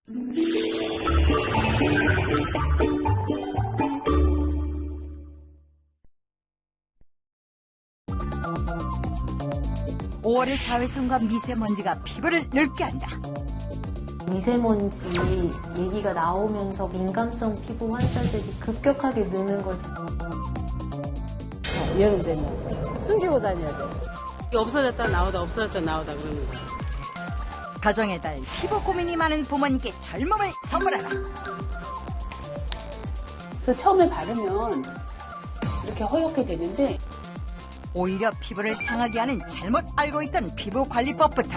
(5월의) 자외선과 미세먼지가 피부를 늙게 한다. 미세먼지 얘기가 나오면서 민감성 피부 환자들이 급격하게 느는 걸. 여름 되면 숨기고 다녀야 돼. 없어졌다 나오다 없어졌다 나오다 그러는 거야. 가정의 달 피부 고민이 많은 부모님께 젊음을 선물하라. 그래서 처음에 바르면 이렇게 허옇게 되는데 오히려 피부를 상하게 하는 잘못 알고 있던 피부 관리법부터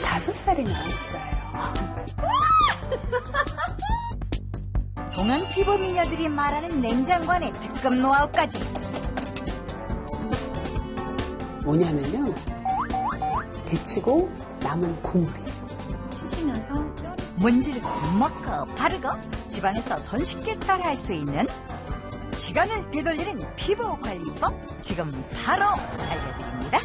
35살이 나왔어요. 동안 피부 미녀들이 말하는 냉장관의 특급 노하우까지. 뭐냐면요. 데치고 남은 국물. 치시면서 문지르고 먹고 바르고 집안에서 손쉽게 따라할 수 있는 시간을 되돌리는 피부 관리법 지금 바로 알려드립니다.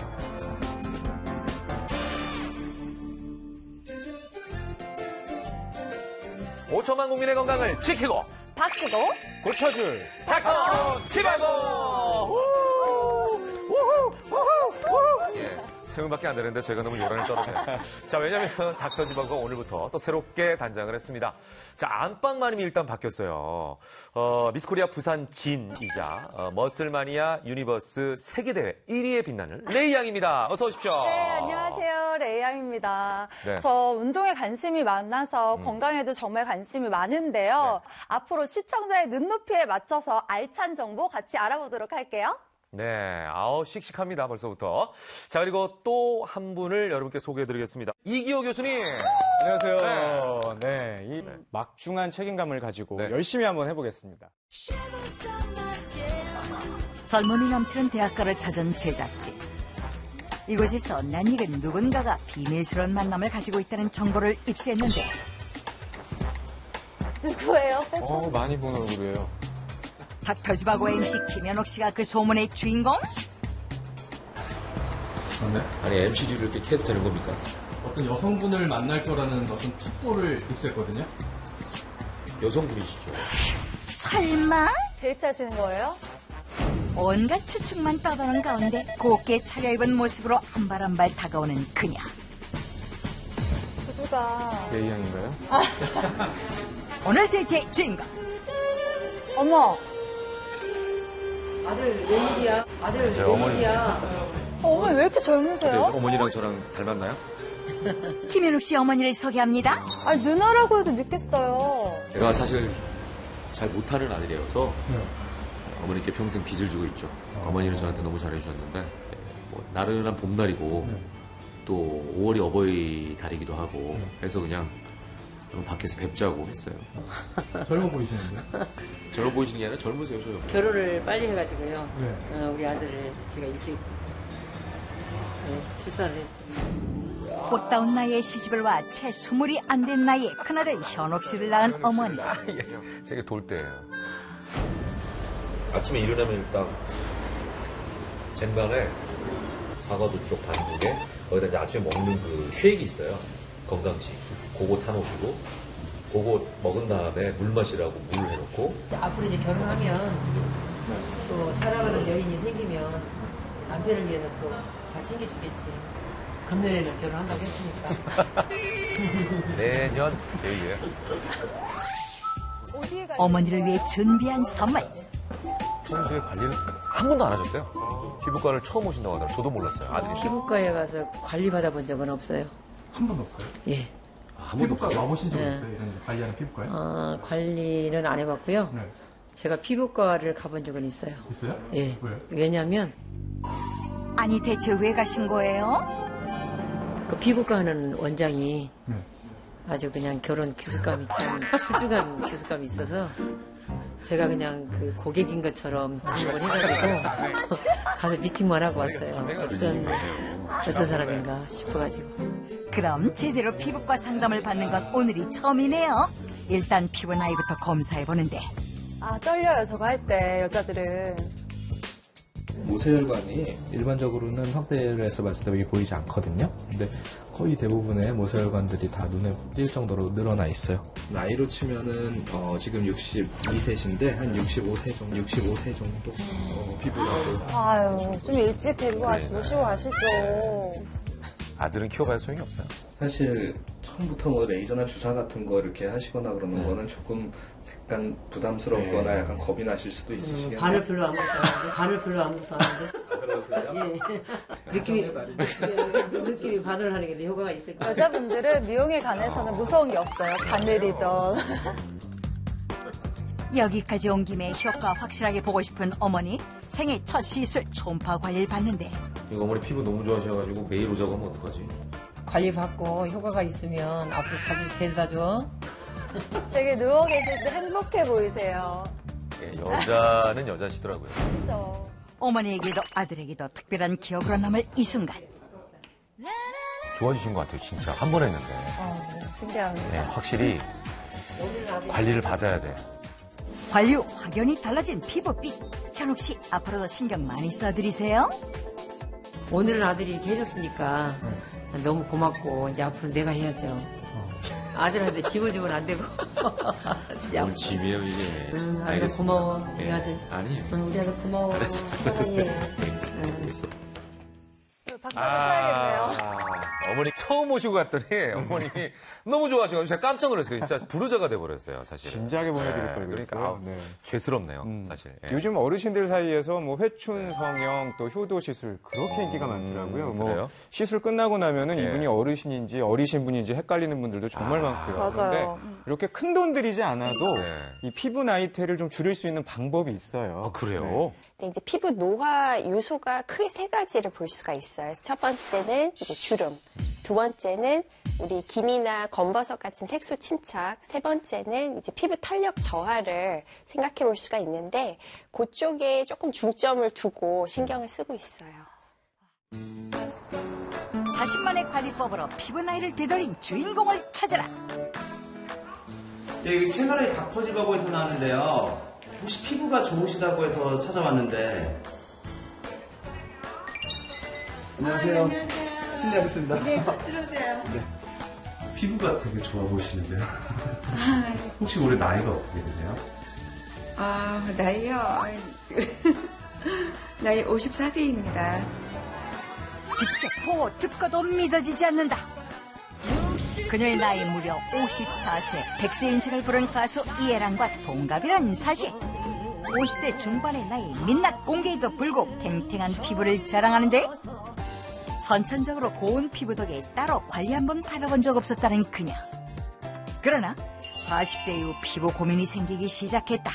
(5천만) 국민의 건강을 지키고 바꾸고 고쳐줄 닥터 치바고. 예, 세분밖에 안 되는데 제가 너무 요란을 떨어져요. 자, 왜냐면 닥터 치바고가 오늘부터 또 새롭게 단장을 했습니다. 자, 안방마님이 일단 바뀌었어요. 미스코리아 부산 진이자 머슬마니아 유니버스 세계대회 1위에 빛나는 레이 양입니다. 어서 오십시오. 네, 안녕하세요. 레이양입니다. 네. 저 운동에 관심이 많아서 건강에도 정말 관심이 많은데요. 앞으로 시청자의 눈높이에 맞춰서 알찬 정보 같이 알아보도록 할게요. 네, 씩씩합니다, 벌써부터. 자, 그리고 또 한 분을 여러분께 소개해드리겠습니다. 이기호 교수님. 안녕하세요. 네, 이 막중한 책임감을 가지고 네. 열심히 한번 해보겠습니다. 젊음이 넘치는 대학가를 찾은 제작진. 이곳에서 낯익은 누군가가 비밀스러운 만남을 가지고 있다는 정보를 입수했는데 누구예요? 많이 본 얼굴이에요. 닥터 지바고 MC 김현옥 씨가 그 소문의 주인공? 아니 MCG를 이렇게 캐도 되는 겁니까? 어떤 여성분을 만날 거라는 어떤 첩보를 입수했거든요. 여성분이시죠? 설마? 데이트하시는 거예요? 온갖 추측만 떠도는 가운데 곱게 차려입은 모습으로 한 발 한 발 다가오는 그녀. 누가? 예이 양인가요? 오늘 데이트의 주인공. 어머, 아들 웬일이야? 아들 웬일이야? 어머 왜 이렇게 젊으세요? 어머니랑 저랑 닮았나요? 김현옥 씨 어머니를 소개합니다. 아니 누나라고 해도 믿겠어요. 제가 사실 잘 못하는 아들이어서 어머니께 평생 빚을 지고 있죠. 어머니는 저한테 너무 잘해주셨는데 뭐 나른한 봄날이고 또 5월이 어버이 달이기도 하고 해서 그냥 밖에서 뵙자고 했어요. 젊어 보이시는데? 젊어 보이시는 게 아니라 젊으세요, 저 형. 결혼을 빨리 해가지고요. 네. 우리 아들을 제가 일찍 출산을 했죠. 꽃다운 나이에 시집을 와 채 20이 안 된 나이에 큰아들 현옥 씨를 낳은 어머니. 되게 돌 때예요. 아침에 일어나면 일단 쟁반에 사과도 쪽 반두개 거기다 이제 아침에 먹는 그 쉐이크 있어요. 건강식. 그거 타놓으시고 그거 먹은 다음에 물 마시라고 물 해놓고 앞으로 이제 결혼하면 또 사랑하는 여인이 생기면 남편을 위해서 또 잘 챙겨주겠지. 금년에는 결혼한다고 했으니까. 내년 제이에 어디에 가? 어머니를 위해 준비한 선물. 평소에 관리를 한 번도 안 하셨대요. 피부과를 처음 오신다고 하더라고요. 저도 몰랐어요. 아들이. 피부과에 가서 관리 받아본 적은 없어요. 한 번도 없어요? 예. 피부과 와보신 적은 네. 있어요? 이런 관리하는 피부과에? 관리는 안 해봤고요. 네. 제가 피부과를 가본 적은 있어요. 있어요? 예. 왜요? 왜냐면 아니 대체 왜 가신 거예요? 그 피부과 하는 원장이 네. 아주 그냥 결혼 규숙감이 참 출중한 규숙감이 있어서 제가 그냥 그 고객인 것처럼 등록을 해가지고 가서 미팅만 하고 왔어요. 어떤 사람인가 싶어가지고. 그럼 제대로 피부과 상담을 받는 건 오늘이 처음이네요. 일단 피부 나이부터 검사해 보는데 아 떨려요 저거 할 때 여자들은. 모세혈관이 일반적으로는 확대를 해서 봤을 때 이게 보이지 않거든요. 근데 거의 대부분의 모세혈관들이 다 눈에 띌 정도로 늘어나 있어요. 나이로 치면은 지금 62세신데 한 65세 정도 피부가. 아유, 좀 일찍 데리고 모시고 가시죠. 아들은 키워봐야 소용이 없어요. 사실 처음부터 뭐 레이저나 주사 같은 거 이렇게 하시거나 그러는 거는 조금 약간 부담스럽거나 약간 겁이 나실 수도 있으시겠네요. 반을 별로 안 무서워하는데? 반을 별로 안 무서워하는데? 그러세요? 예. 느낌이 반을 하는 게 효과가 있을 거예요. 여자분들은 미용에 관해서는 무서운 게 없어요. 바늘이든. 여기까지 온 김에 효과 확실하게 보고 싶은 어머니 생애 첫 시술 초음파 관리를 받는데 이거 어머니 피부 너무 좋아하셔가지고 매일 오자고 하면 어떡하지? 관리받고 효과가 있으면 앞으로 자주 데려다 줘. 되게 누워 계실 때 행복해 보이세요. 예, 여자는 여자시더라고요. 그렇죠. 어머니에게도 아들에게도 특별한 기억으로 남을 이 순간. 좋아지신 것 같아요, 진짜. 한 번 했는데. 신기합니다. 예, 확실히 관리를 받아야 돼. 관리 후 확연히 달라진 피부빛. 현욱 씨 앞으로도 신경 많이 써드리세요. 오늘은 아들이 이렇게 해줬으니까 너무 고맙고 이제 앞으로 내가 해야죠. 아들한테 짐을 주면 안 되고. 뭔 짐이에요 이게. 아들 알겠습니다. 고마워. 우리 예. 아들. 아니에요. 우리 아들 고마워. 알았어. 사랑해. 박수 쳐야겠네요. 어머니 처음 오시고 갔더니 어머니 너무 좋아하셔가지고 제가 깜짝 놀랐어요. 진짜 부르자가 돼버렸어요, 사실은. 진작에 보내드릴 걸 그러니까 그랬어요. 아우, 네. 죄스럽네요, 사실. 예. 요즘 어르신들 사이에서 뭐 회춘 성형 또 효도 시술 그렇게 인기가 많더라고요. 뭐 그래요? 시술 끝나고 나면은 예. 이분이 어르신인지 어리신 분인지 헷갈리는 분들도 정말 많고요. 맞아요. 그런데 이렇게 큰 돈 들이지 않아도 네. 이 피부 나이테를 좀 줄일 수 있는 방법이 있어요. 아, 그래요? 네. 근데 이제 피부 노화 요소가 크게 세 가지를 볼 수가 있어요. 그래서 첫 번째는 이제 주름, 두 번째는 우리 기미나 검버섯 같은 색소 침착, 세 번째는 이제 피부 탄력 저하를 생각해 볼 수가 있는데 그쪽에 조금 중점을 두고 신경을 쓰고 있어요. 자신만의 관리법으로 피부 나이를 되돌린 주인공을 찾아라. 예, 여기 채널의 닥터지바고에서 나왔는데요. 혹시 피부가 좋으시다고 해서 찾아왔는데. 안녕하세요. 실례하겠습니다. 네, 들어오세요. 네. 피부가 되게 좋아 보이시는데요. 혹시 올해 나이가 어떻게 되세요? 아, 나이요? 나이 54세입니다. 직접 보고 듣고도 믿어지지 않는다. 그녀의 나이 무려 54세, 100세 인생을 부른 가수 이혜란과 동갑이라는 사실. 50대 중반의 나이 민낯 공개에도 불구하고 탱탱한 피부를 자랑하는데 선천적으로 고운 피부 덕에 따로 관리 한번 받아본 적 없었다는 그녀. 그러나 40대 이후 피부 고민이 생기기 시작했다.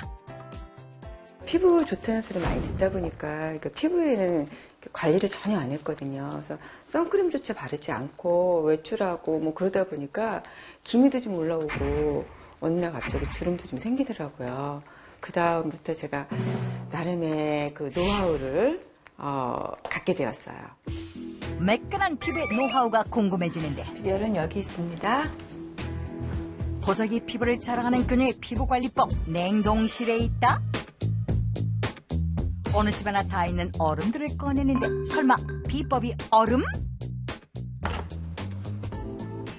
피부 좋다는 소리 많이 듣다 보니까 피부에는 관리를 전혀 안 했거든요. 그래서 선크림조차 바르지 않고 외출하고 뭐 그러다 보니까 기미도 좀 올라오고 어느 날 갑자기 주름도 좀 생기더라고요. 그 다음부터 제가 나름의 그 노하우를 갖게 되었어요. 매끈한 피부의 노하우가 궁금해지는데 열은 여기 있습니다. 도자기 피부를 자랑하는 그녀의 피부관리법 냉동실에 있다? 어느 집 하나 다 있는 얼음들을 꺼내는데 설마 비법이 얼음?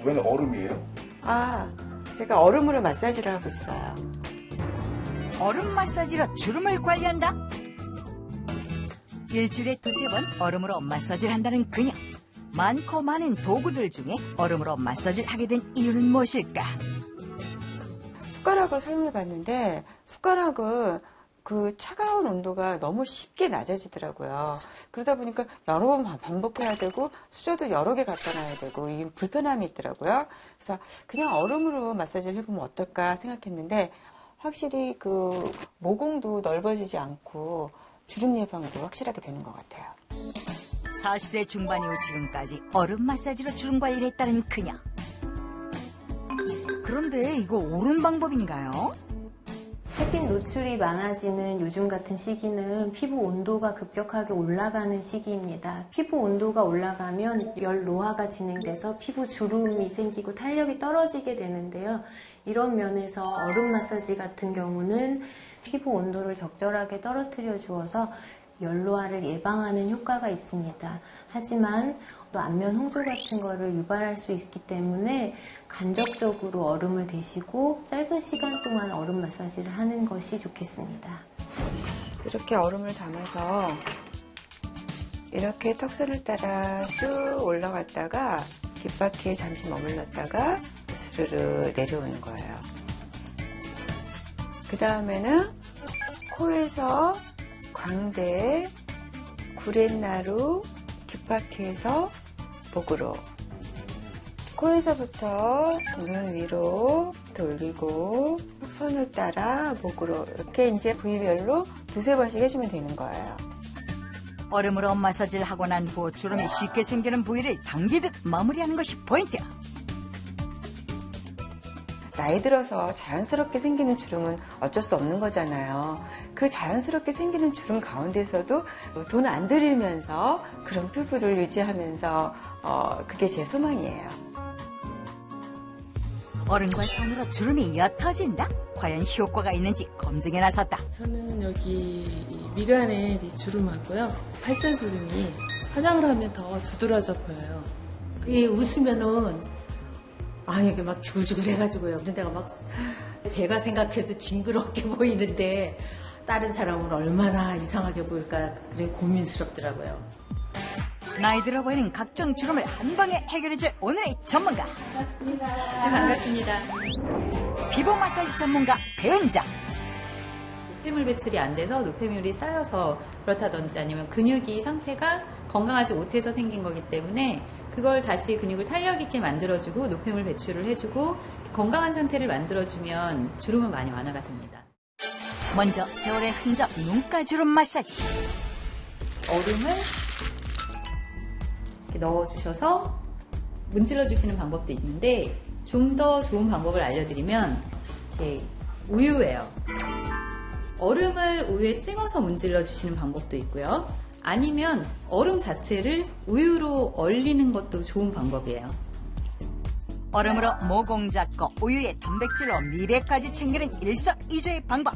웬 얼음이에요? 아, 제가 얼음으로 마사지를 하고 있어요. 얼음 마사지로 주름을 관리한다? 일주일에 2-3번 얼음으로 마사지를 한다는 그녀. 많고 많은 도구들 중에 얼음으로 마사지를 하게 된 이유는 무엇일까? 숟가락을 사용해 봤는데 숟가락은 그 차가운 온도가 너무 쉽게 낮아지더라고요. 그러다 보니까 여러 번 반복해야 되고 수저도 여러 개 갖다 놔야 되고 이 불편함이 있더라고요. 그래서 그냥 얼음으로 마사지를 해보면 어떨까 생각했는데 확실히 그 모공도 넓어지지 않고 주름 예방도 확실하게 되는 것 같아요. 40대 중반 이후 지금까지 얼음 마사지로 주름 관리를 했다는 그녀. 그런데 이거 옳은 방법인가요? 햇빛 노출이 많아지는 요즘 같은 시기는 피부 온도가 급격하게 올라가는 시기입니다. 피부 온도가 올라가면 열 노화가 진행돼서 피부 주름이 생기고 탄력이 떨어지게 되는데요. 이런 면에서 얼음 마사지 같은 경우는 피부 온도를 적절하게 떨어뜨려 주어서 열로화를 예방하는 효과가 있습니다. 하지만 또 안면 홍조 같은 거를 유발할 수 있기 때문에 간접적으로 얼음을 대시고 짧은 시간 동안 얼음 마사지를 하는 것이 좋겠습니다. 이렇게 얼음을 담아서 이렇게 턱선을 따라 쭉 올라갔다가 뒷바퀴에 잠시 머물렀다가 스르르 내려오는 거예요. 그 다음에는 코에서 광대, 구렛나루, 뒷바퀴에서 목으로, 코에서부터 눈 위로 돌리고 손을 따라 목으로, 이렇게 이제 부위별로 두세 번씩 해주면 되는 거예요. 얼음으로 마사지를 하고 난 후 주름이 쉽게 생기는 부위를 당기듯 마무리하는 것이 포인트. 나이 들어서 자연스럽게 생기는 주름은 어쩔 수 없는 거잖아요. 그 자연스럽게 생기는 주름 가운데서도 돈 안 들이면서 그런 피부를 유지하면서 그게 제 소망이에요. 얼음과 손으로 주름이 옅어진다? 과연 효과가 있는지 검증에 나섰다. 저는 여기 이 미간에 이 주름하고요. 팔자주름이 화장을 하면 더 두드러져 보여요. 이 웃으면은 이게 막 주글주글해가지고요. 그런 데가 막 제가 생각해도 징그럽게 보이는데 다른 사람은 얼마나 이상하게 보일까 그래 고민스럽더라고요. 나이 들어 보이는 각종 주름을 한 방에 해결해줄 오늘의 전문가. 반갑습니다. 네, 반갑습니다. 피부 마사지 전문가 배은정. 노폐물 배출이 안 돼서 노폐물이 쌓여서 그렇다든지 아니면 근육이 상태가 건강하지 못해서 생긴 거기 때문에 그걸 다시 근육을 탄력 있게 만들어주고 노폐물 배출을 해주고 건강한 상태를 만들어주면 주름은 많이 완화가 됩니다. 먼저 세월의 흔적 눈가 주름 마사지. 얼음을 이렇게 넣어주셔서 문질러 주시는 방법도 있는데 좀 더 좋은 방법을 알려드리면 우유예요. 얼음을 우유에 찍어서 문질러 주시는 방법도 있고요. 아니면 얼음 자체를 우유로 얼리는 것도 좋은 방법이에요. 얼음으로 모공 잡고 우유에 단백질로 미백까지 챙기는 일석이조의 방법.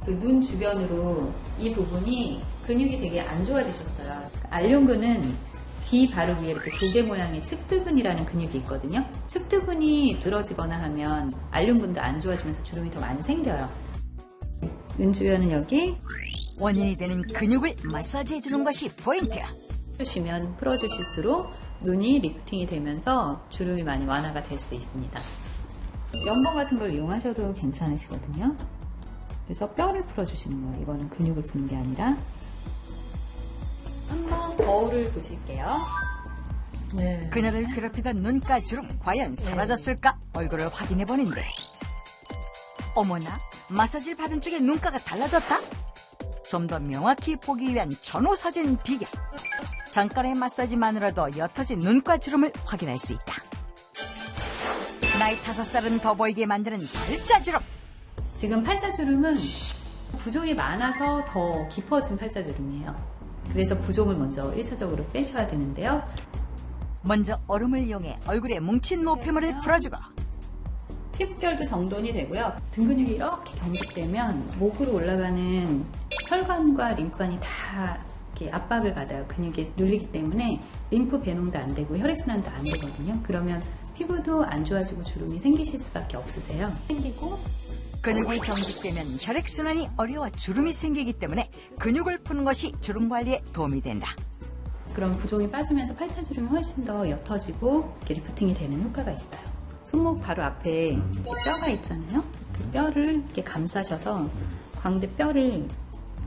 그 눈 주변으로 이 부분이 근육이 되게 안 좋아지셨어요. 알륜근은 귀 바로 위에 이렇게 조개 모양의 측두근이라는 근육이 있거든요. 측두근이 늘어지거나 하면 알륜근도 안 좋아지면서 주름이 더 많이 생겨요. 눈 주변은 여기 원인이 되는 근육을 마사지해주는 것이 포인트. 주시면 풀어주실수록 눈이 리프팅이 되면서 주름이 많이 완화가 될 수 있습니다. 연봉 같은 걸 이용하셔도 괜찮으시거든요. 그래서 뼈를 풀어주시는 거예요. 이거는 근육을 푸는 게 아니라. 한번 거울을 보실게요. 네. 그녀를 괴롭히던 눈가 주름 과연 사라졌을까? 얼굴을 확인해보는데 어머나, 마사지를 받은 쪽의 눈가가 달라졌다? 좀 더 명확히 보기 위한 전후사진 비교. 잠깐의 마사지만으로도 옅어진 눈가 주름을 확인할 수 있다. 나이 5살은 더 보이게 만드는 팔자주름. 지금 팔자주름은 부종이 많아서 더 깊어진 팔자주름이에요. 그래서 부종을 먼저 1차적으로 빼셔야 되는데요. 먼저 얼음을 이용해 얼굴에 뭉친 노폐물을 풀어주고 피부결도 정돈이 되고요. 등 근육이 이렇게 경직되면 목으로 올라가는 혈관과 림프관이 다 이렇게 압박을 받아요. 근육에 눌리기 때문에 림프 배농도 안 되고 혈액순환도 안 되거든요. 그러면 피부도 안 좋아지고 주름이 생기실 수밖에 없으세요. 생기고 근육이 경직되면 혈액순환이 어려워 주름이 생기기 때문에 근육을 푸는 것이 주름 관리에 도움이 된다. 그럼 부종이 빠지면서 팔자주름이 훨씬 더 옅어지고 이렇게 리프팅이 되는 효과가 있어요. 손목 바로 앞에 이렇게 뼈가 있잖아요. 그 뼈를 이렇게 감싸셔서 광대 뼈를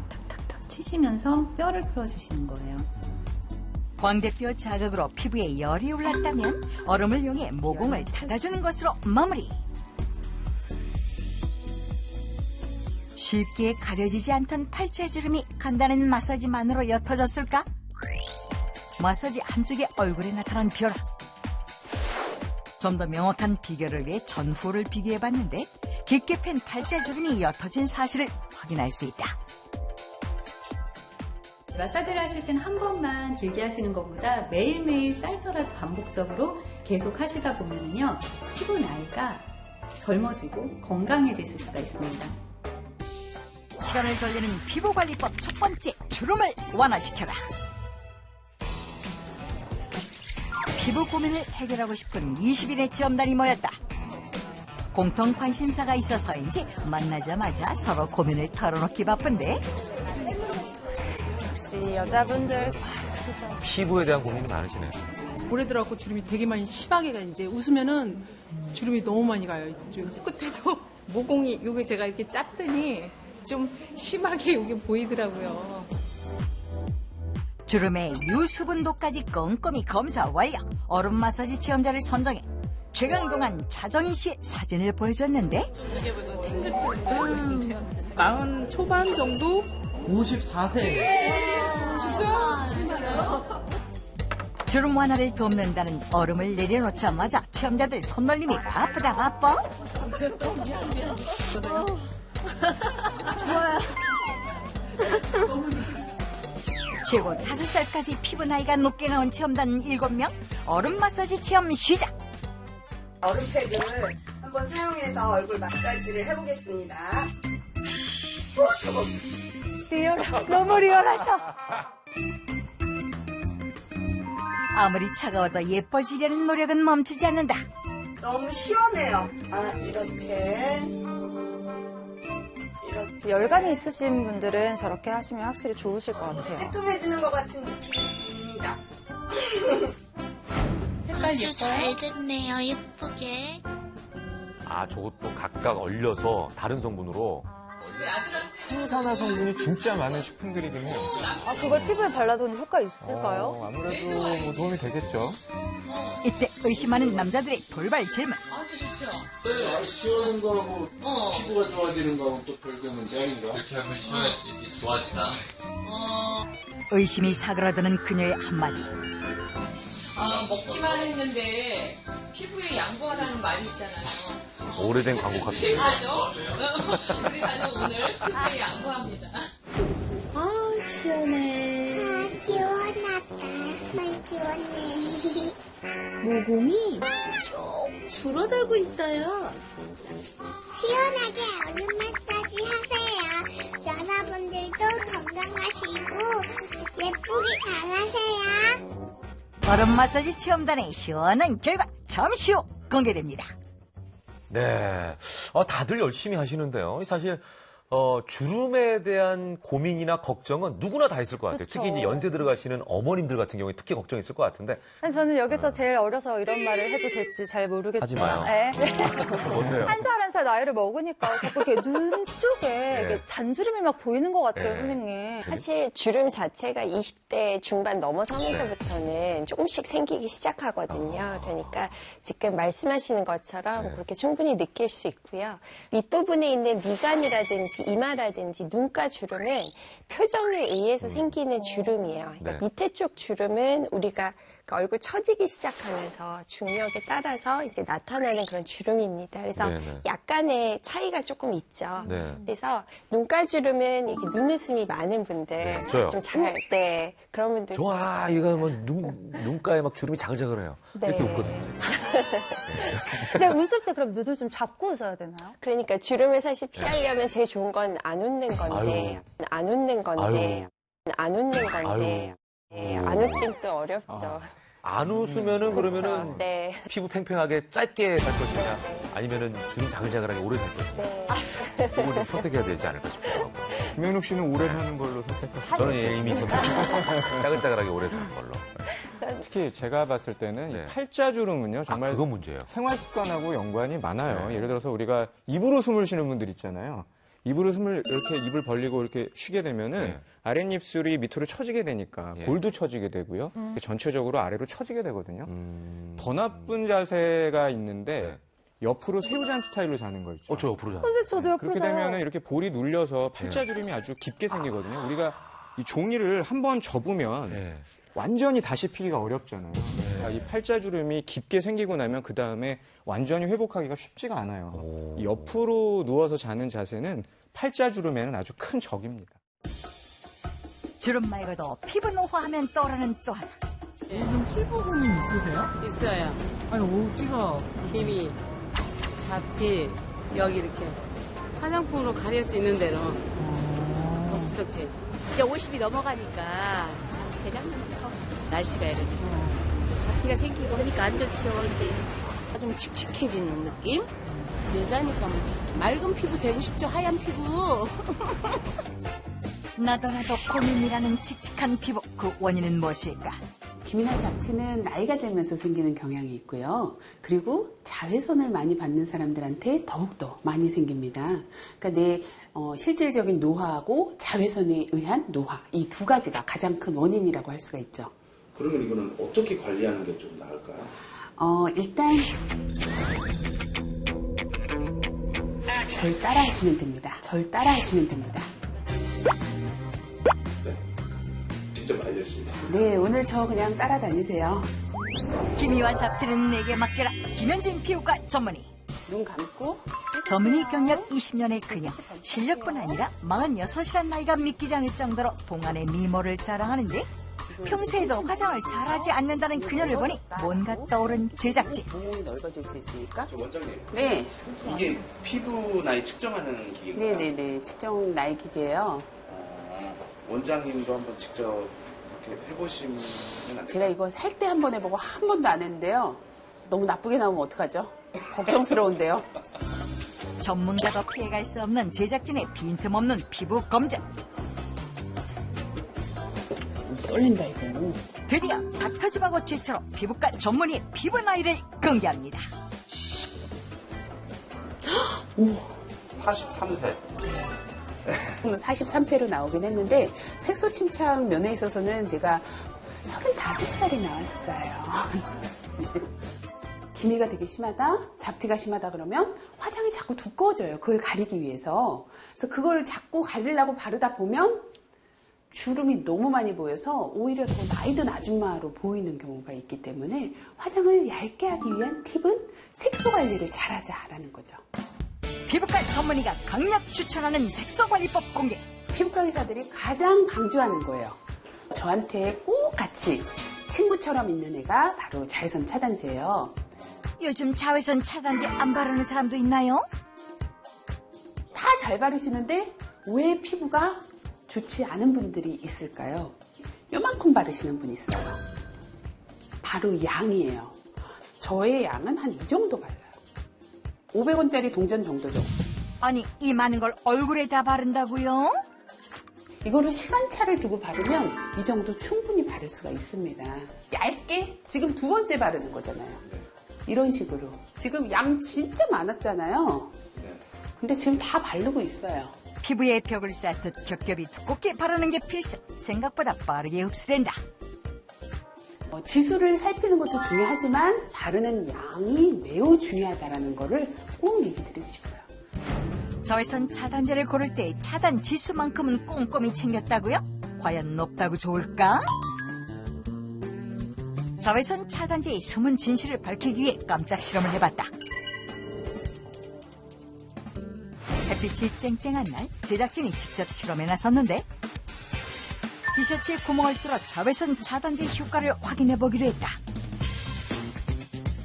탁탁탁 치시면서 뼈를 풀어주시는 거예요. 광대뼈 자극으로 피부에 열이 올랐다면 얼음을 이용해 모공을 닫아주는 것으로 마무리. 쉽게 가려지지 않던 팔자주름이 간단한 마사지만으로 옅어졌을까? 마사지 한쪽에 얼굴에 나타난 변화. 좀 더 명확한 비교를 위해 전후를 비교해봤는데 깊게 팬 팔자주름이 옅어진 사실을 확인할 수 있다. 마사지를 하실 때는 한 번만 길게 하시는 것보다 매일매일 짧더라도 반복적으로 계속 하시다 보면요 피부 나이가 젊어지고 건강해질 수가 있습니다. 시간을 돌리는 피부관리법 첫 번째, 주름을 완화시켜라. 피부 고민을 해결하고 싶은 20인의 체험단이 모였다. 공통 관심사가 있어서인지 만나자마자 서로 고민을 털어놓기 바쁜데, 역시 여자분들 피부에 대한 고민이 많으시네요. 올해 들어갖고 주름이 되게 많이 심하게 가요. 이제 웃으면은 주름이 너무 많이 가요. 이제 끝에도 모공이 여기 제가 이렇게 짰더니 좀 심하게 여기 보이더라고요. 주름의 유수분도까지 꼼꼼히 검사 완료. 얼음 마사지 체험자를 선정해 최강동한 차정희 씨의 사진을 보여줬는데, 이게 보면 탱글탱글. 40 초반 정도? 54세. 진짜? 주름 완화를 돕는다는 얼음을 내려놓자마자 체험자들 손놀림이 바쁘다 바빠. 좋아요. 최고 5살까지 피부 나이가 높게 나온 체험단 7명, 얼음 마사지 체험 시작. 얼음팩을 한번 사용해서 얼굴 마사지를 해보겠습니다. 리얼, 너무 리얼하셔. 아무리 차가워도 예뻐지려는 노력은 멈추지 않는다. 너무 시원해요. 이렇게. 열감이 있으신 분들은 저렇게 하시면 확실히 좋으실 것 같아요. 새콤해지는 것 같은 느낌이 듭니다. 아주 잘 됐네요. 예쁘게. 아, 저것도 각각 얼려서 다른 성분으로. 항산화 성분이 진짜 많은 식품들이긴 해요. 아, 그걸 피부에 발라도 효과 있을까요? 아무래도 뭐 도움이 되겠죠. 이때 의심하는 남자들의 돌발 질문. 아주 좋죠. 네, 시원한 거하고 피부가 좋아지는 거하고 또 별개 문제 아닌가? 이렇게 하면 좋아지나? 의심이 사그라드는 그녀의 한마디. 먹기만 했는데 피부에 양보하라는 말이 있잖아요. 오래된 광고 같은. 맞죠? 우리 가족 오늘 피부에 양보합니다. 시원해. 시원하다. 시원해. 모공이 쭉 줄어들고 있어요. 시원하게 얼음 마사지 하세요. 여러분들도 건강하시고 예쁘게 잘하세요. 얼음 마사지 체험단의 시원한 결과 잠시 후 공개됩니다. 네. 다들 열심히 하시는데요. 사실, 주름에 대한 고민이나 걱정은 누구나 다 있을 것 같아요. 그쵸. 특히 이제 연세 들어가시는 어머님들 같은 경우에 특히 걱정이 있을 것 같은데. 아니, 저는 여기서 제일 어려서 이런 말을 해도 될지 잘 모르겠어요. 하지 마요. 네. 뭔데요? 한 살 나이를 먹으니까 자꾸 이렇게 눈 쪽에 이렇게 잔주름이 막 보이는 것 같아요, 선생님. 사실 주름 자체가 20대 중반 넘어서면서부터는 조금씩 생기기 시작하거든요. 그러니까 지금 말씀하시는 것처럼 그렇게 충분히 느낄 수 있고요. 윗부분에 있는 미간이라든지 이마라든지 눈가 주름은 표정에 의해서 생기는 주름이에요. 그러니까 밑에 쪽 주름은 우리가 얼굴 처지기 시작하면서 중력에 따라서 이제 나타나는 그런 주름입니다. 그래서 약간의 차이가 조금 있죠. 그래서 눈가 주름은 이렇게 눈웃음이 많은 분들 저요. 좀 그런 분들 좋아. 이거 뭐 눈가에 막 주름이 자글자글해요. 이렇게 웃거든요. 근데 웃을 때 그럼 눈을 좀 잡고 웃어야 되나요? 그러니까 주름을 사실 피하려면 제일 좋은 건 안 웃는 건데, 안 웃는 건데, 안 웃는 건데, 안 웃긴 또 어렵죠. 안 웃으면은 그러면은 네. 피부 팽팽하게 짧게 살 것이냐 아니면은 주름 자글자글하게 오래 살 것이냐 그걸 좀 선택해야 되지 않을까 싶어요. 김영록 씨는 오래 사는 걸로 선택하시죠? 저는 이미 선택. 짜글짜글하게 오래 사는 걸로. 특히 제가 봤을 때는 이 팔자주름은요 정말 그거 문제예요. 생활 습관하고 연관이 많아요. 예를 들어서 우리가 입으로 숨을 쉬는 분들 있잖아요. 입으로 숨을 이렇게 입을 벌리고 이렇게 쉬게 되면은 아랫입술이 밑으로 처지게 되니까 볼도 처지게 되고요. 전체적으로 아래로 처지게 되거든요. 더 나쁜 자세가 있는데 옆으로 새우잠 스타일로 자는 거 있죠. 저 옆으로 자요. 선생님, 저도 옆으로 그렇게 자요. 되면은 이렇게 볼이 눌려서 팔자주름이 아주 깊게 생기거든요. 우리가 이 종이를 한번 접으면 완전히 다시 피기가 어렵잖아요. 그러니까 이 팔자주름이 깊게 생기고 나면 그 다음에 완전히 회복하기가 쉽지가 않아요. 이 옆으로 누워서 자는 자세는 팔자주름에는 아주 큰 적입니다. 주름 말고도 피부 노화하면 떠오르는 또 하나. 요즘 피부 고민 있으세요? 있어요. 아니 어디가? 힘이 잡히 여기 이렇게 화장품으로 가릴 수 있는 데는 좋지. 이제 50이 넘어가니까 재작년부터 날씨가 이러니까 잡티가 생기고 하니까 안 좋지요. 이제 좀 칙칙해지는 느낌? 여자니까 맑은 피부 되고 싶죠. 하얀 피부. 나더라도 고민이라는 칙칙한 피부, 그 원인은 무엇일까? 기미나 잡티는 나이가 들면서 생기는 경향이 있고요. 그리고 자외선을 많이 받는 사람들한테 더욱더 많이 생깁니다. 그러니까 내 실질적인 노화하고 자외선에 의한 노화, 이 두 가지가 가장 큰 원인이라고 할 수가 있죠. 그러면 이거는 어떻게 관리하는 게 좀 나을까요? 일단 절 따라 하시면 됩니다. 절 따라 하시면 됩니다. 직접 알려주십니다. 네, 오늘 저 그냥 따라다니세요. 기미와 잡티는 내게 맡겨라. 김현진 피부과 전문의. 눈 감고. 전문의 경력 20년의 그녀. 실력뿐 아니라 46이란 나이가 믿기지 않을 정도로 동안의 미모를 자랑하는데 평소에도 화장을 잘하지 않는다는 그녀를 보니 뭔가 떠오른 제작진. 모공이 넓어질 수 있으니까. 원장님. 네. 이게 피부 나이 측정하는 기계인가요? 네네네. 측정 나이 기계예요. 원장님도 한번 직접 이렇게 해보시면 안 될까요? 제가 이거 살 때 한 번 해보고 한 번도 안 했는데요. 너무 나쁘게 나오면 어떡하죠? 걱정스러운데요. 전문가도 피해갈 수 없는 제작진의 빈틈없는 피부 검증. 떨린다 이거. 드디어 닥터집하고 최초로 피부과 전문의 피부 나이를 공개합니다. 오. 43세. 그러면 43세로 나오긴 했는데 색소 침착 면에 있어서는 제가 35살이 나왔어요. 기미가 되게 심하다, 잡티가 심하다 그러면 화장이 자꾸 두꺼워져요. 그걸 가리기 위해서. 그래서 그걸 자꾸 가리려고 바르다 보면 주름이 너무 많이 보여서 오히려 더 나이 든 아줌마로 보이는 경우가 있기 때문에 화장을 얇게 하기 위한 팁은 색소 관리를 잘하자라는 거죠. 피부과 전문의가 강력 추천하는 색소관리법 공개. 피부과 의사들이 가장 강조하는 거예요. 저한테 꼭 같이 친구처럼 있는 애가 바로 자외선 차단제예요. 요즘 자외선 차단제 안 바르는 사람도 있나요? 다 잘 바르시는데 왜 피부가 좋지 않은 분들이 있을까요? 요만큼 바르시는 분이 있어요. 바로 양이에요. 저의 양은 한 이 정도 발라요. 500원짜리 동전 정도죠. 아니, 이 많은 걸 얼굴에 다 바른다고요? 이거를 시간차를 두고 바르면 이 정도 충분히 바를 수가 있습니다. 얇게 지금 두 번째 바르는 거잖아요. 이런 식으로. 지금 양 진짜 많았잖아요. 근데 지금 다 바르고 있어요. 피부에 벽을 쌓듯 겹겹이 두껍게 바르는 게 필수. 생각보다 빠르게 흡수된다. 지수를 살피는 것도 중요하지만 바르는 양이 매우 중요하다는 거를 꼭 얘기 드리고 싶어요. 자외선 차단제를 고를 때 차단 지수만큼은 꼼꼼히 챙겼다고요? 과연 높다고 좋을까? 자외선 차단제의 숨은 진실을 밝히기 위해 깜짝 실험을 해봤다. 햇빛이 쨍쨍한 날 제작진이 직접 실험에 나섰는데 티셔츠에 구멍을 뚫어 자외선 차단제 효과를 확인해보기로 했다.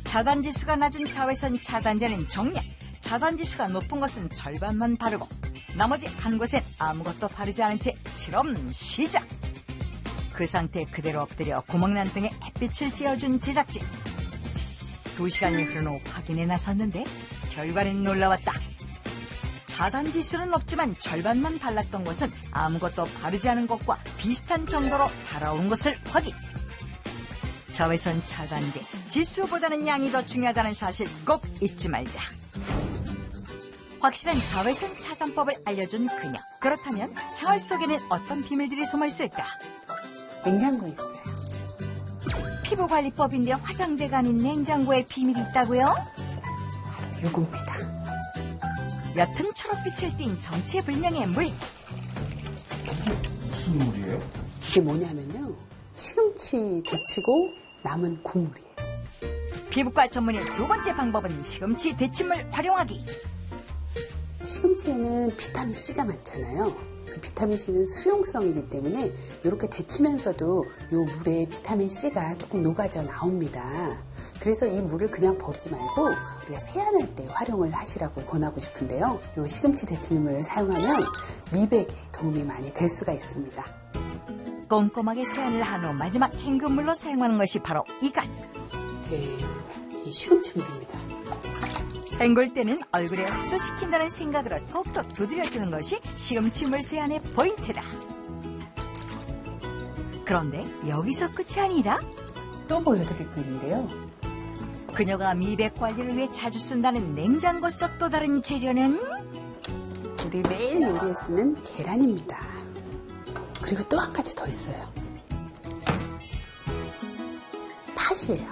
차단지수가 낮은 자외선 차단제는 정량, 차단지수가 높은 것은 절반만 바르고 나머지 한 곳엔 아무것도 바르지 않은 채 실험 시작! 그 상태 그대로 엎드려 구멍난 등에 햇빛을 쬐어준 제작진. 2시간이 흐른 후 확인에 나섰는데 결과는 놀라웠다. 차단지수는 높지만 절반만 발랐던 것은 아무것도 바르지 않은 것과 비슷한 정도로 달아온 것을 확인. 자외선 차단제, 지수보다는 양이 더 중요하다는 사실 꼭 잊지 말자. 확실한 자외선 차단법을 알려준 그녀. 그렇다면 생활 속에는 어떤 비밀들이 숨어있을까? 냉장고에 있어요. 피부관리법인데 화장대가 아닌 냉장고에 비밀이 있다고요? 요겁니다. 옅은 초록빛을 띤 정체불명의 물. 무슨 물이에요? 이게 뭐냐면요. 시금치 데치고 남은 국물이에요. 피부과 전문의 두 번째 방법은 시금치 데침물 활용하기. 시금치에는 비타민C가 많잖아요. 그 비타민C는 수용성이기 때문에 이렇게 데치면서도 이 물에 비타민C가 조금 녹아져 나옵니다. 그래서 이 물을 그냥 버리지 말고 우리가 세안할 때 활용을 하시라고 권하고 싶은데요. 이 시금치 데치는물을 사용하면 미백에 도움이 많이 될 수가 있습니다. 꼼꼼하게 세안을 한 후 마지막 헹굼물로 사용하는 것이 바로 이것. 이 시금치물입니다. 헹굴 때는 얼굴에 흡수시킨다는 생각으로 톡톡 두드려주는 것이 시금치물 세안의 포인트다. 그런데 여기서 끝이 아니라 또 보여드릴 게 있는데요. 그녀가 미백 관리를 위해 자주 쓴다는 냉장고 속 또 다른 재료는 우리 매일 요리에 쓰는 계란입니다. 그리고 또 한 가지 더 있어요. 팥이에요.